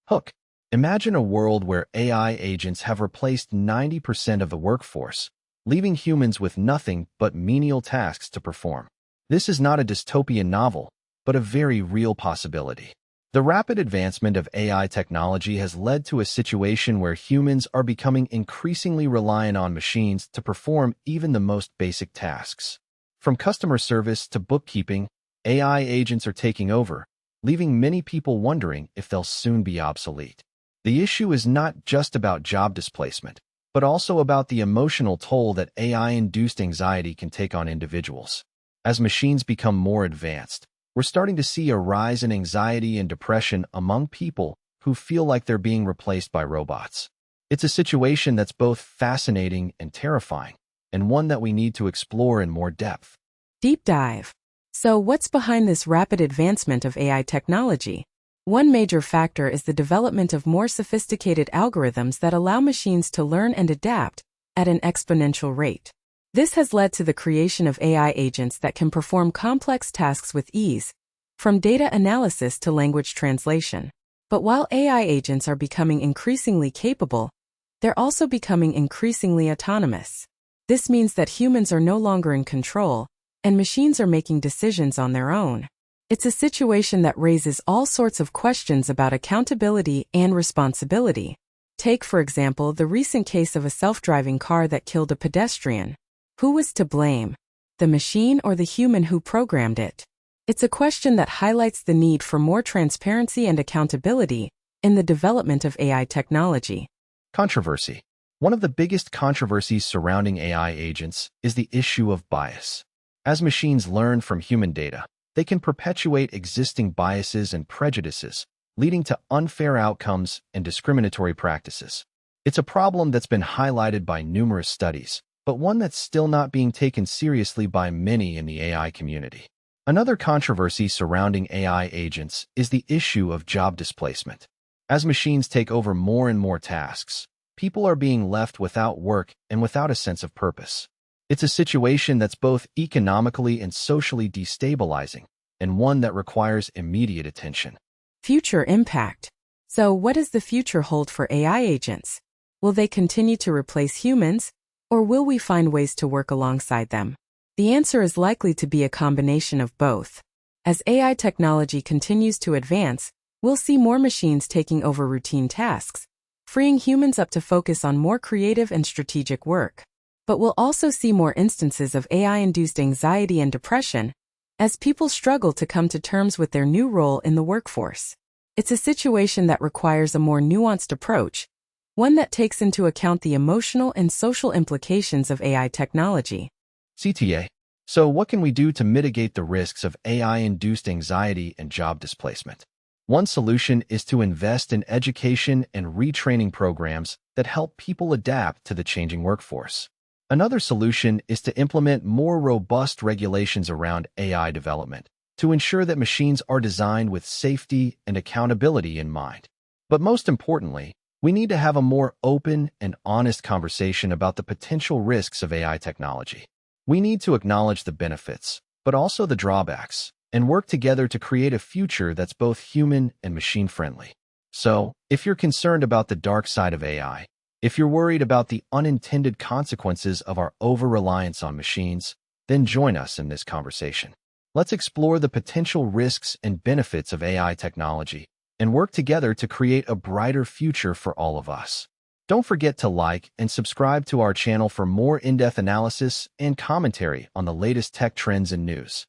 Hook. Imagine a world where AI agents have replaced 90% of the workforce, leaving humans with nothing but menial tasks to perform. This is not a dystopian novel, but a very real possibility. The rapid advancement of AI technology has led to a situation where humans are becoming increasingly reliant on machines to perform even the most basic tasks. From customer service to bookkeeping, AI agents are taking over, leaving many people wondering if they'll soon be obsolete. The issue is not just about job displacement, but also about the emotional toll that AI-induced anxiety can take on individuals. As machines become more advanced, we're starting to see a rise in anxiety and depression among people who feel like they're being replaced by robots. It's a situation that's both fascinating and terrifying, and one that we need to explore in more depth. Deep dive. So what's behind this rapid advancement of AI technology? One major factor is the development of more sophisticated algorithms that allow machines to learn and adapt at an exponential rate. This has led to the creation of AI agents that can perform complex tasks with ease, from data analysis to language translation. But while AI agents are becoming increasingly capable, they're also becoming increasingly autonomous. This means that humans are no longer in control, and machines are making decisions on their own. It's a situation that raises all sorts of questions about accountability and responsibility. Take, for example, the recent case of a self-driving car that killed a pedestrian. Who was to blame? The machine or the human who programmed it? It's a question that highlights the need for more transparency and accountability in the development of AI technology. Controversy. One of the biggest controversies surrounding AI agents is the issue of bias. As machines learn from human data, they can perpetuate existing biases and prejudices, leading to unfair outcomes and discriminatory practices. It's a problem that's been highlighted by numerous studies, but one that's still not being taken seriously by many in the AI community. Another controversy surrounding AI agents is the issue of job displacement. As machines take over more and more tasks, people are being left without work and without a sense of purpose. It's a situation that's both economically and socially destabilizing, and one that requires immediate attention. Future impact. So what does the future hold for AI agents? Will they continue to replace humans, or will we find ways to work alongside them? The answer is likely to be a combination of both. As AI technology continues to advance, we'll see more machines taking over routine tasks, freeing humans up to focus on more creative and strategic work. But we'll also see more instances of AI-induced anxiety and depression as people struggle to come to terms with their new role in the workforce. It's a situation that requires a more nuanced approach, one that takes into account the emotional and social implications of AI technology. CTA. So what can we do to mitigate the risks of AI-induced anxiety and job displacement? One solution is to invest in education and retraining programs that help people adapt to the changing workforce. Another solution is to implement more robust regulations around AI development to ensure that machines are designed with safety and accountability in mind. But most importantly, we need to have a more open and honest conversation about the potential risks of AI technology. We need to acknowledge the benefits, but also the drawbacks, and work together to create a future that's both human and machine-friendly. So, if you're concerned about the dark side of AI, if you're worried about the unintended consequences of our over-reliance on machines, then join us in this conversation. Let's explore the potential risks and benefits of AI technology and work together to create a brighter future for all of us. Don't forget to like and subscribe to our channel for more in-depth analysis and commentary on the latest tech trends and news.